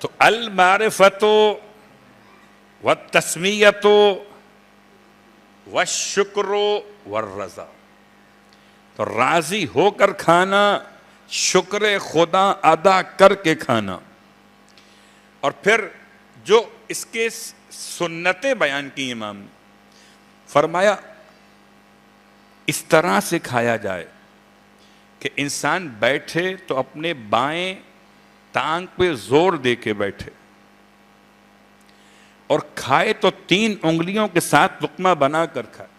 تو المعرفت والتسمیت والشکر والرضا، تو راضی ہو کر کھانا، شکر خدا ادا کر کے کھانا. اور پھر جو اس کے سنتیں بیان کی امام نے، فرمایا اس طرح سے کھایا جائے کہ انسان بیٹھے تو اپنے بائیں ٹانگ پہ زور دے کے بیٹھے، اور کھائے تو 3 انگلیوں کے ساتھ لقمہ بنا کر کھائے،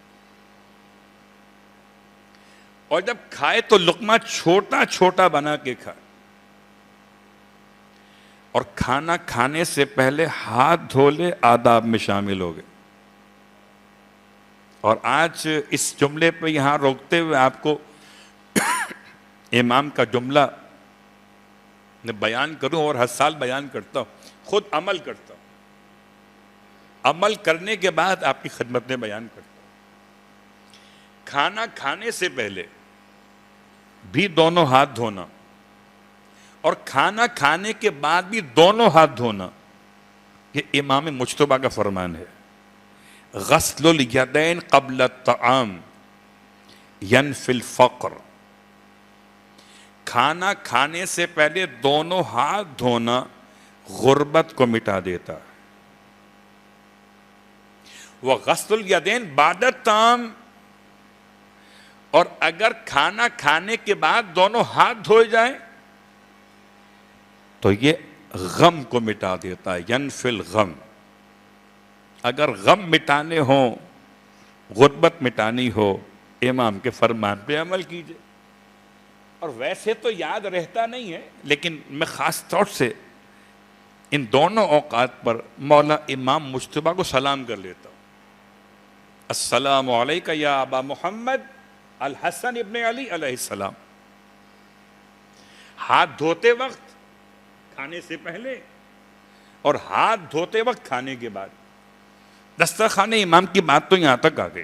اور جب کھائے تو لقمہ چھوٹا چھوٹا بنا کے کھائے، اور کھانا کھانے سے پہلے ہاتھ دھو لے، آداب میں شامل ہو گئے. اور آج اس جملے پہ یہاں روکتے ہوئے آپ کو امام کا جملہ میں بیان کروں، اور ہر سال بیان کرتا ہوں، خود عمل کرتا ہوں، عمل کرنے کے بعد آپ کی خدمت میں بیان کرتا ہوں. کھانا کھانے سے پہلے بھی دونوں ہاتھ دھونا، اور کھانا کھانے کے بعد بھی دونوں ہاتھ دھونا، یہ امام مجتبیٰ کا فرمان ہے. غسل الیدین قبل الطعام ینفی الفقر، کھانا کھانے سے پہلے دونوں ہاتھ دھونا غربت کو مٹا دیتا ہے. وغسل الیدین بعد الطعام، اور اگر کھانا کھانے کے بعد دونوں ہاتھ دھوئے جائیں تو یہ غم کو مٹا دیتا ہے. ینفی الغم، اگر غم مٹانے ہوں، غربت مٹانی ہو، امام کے فرمان پہ عمل کیجئے. اور ویسے تو یاد رہتا نہیں ہے، لیکن میں خاص طور سے ان دونوں اوقات پر مولا امام مجتبیٰ کو سلام کر لیتا ہوں. السلام علیکہ یا ابا محمد الحسن ابن علی علیہ السلام. ہاتھ دھوتے وقت کھانے سے پہلے، اور ہاتھ دھوتے وقت کھانے کے بعد. دسترخوان امام کی بات تو یہاں تک آ گئی.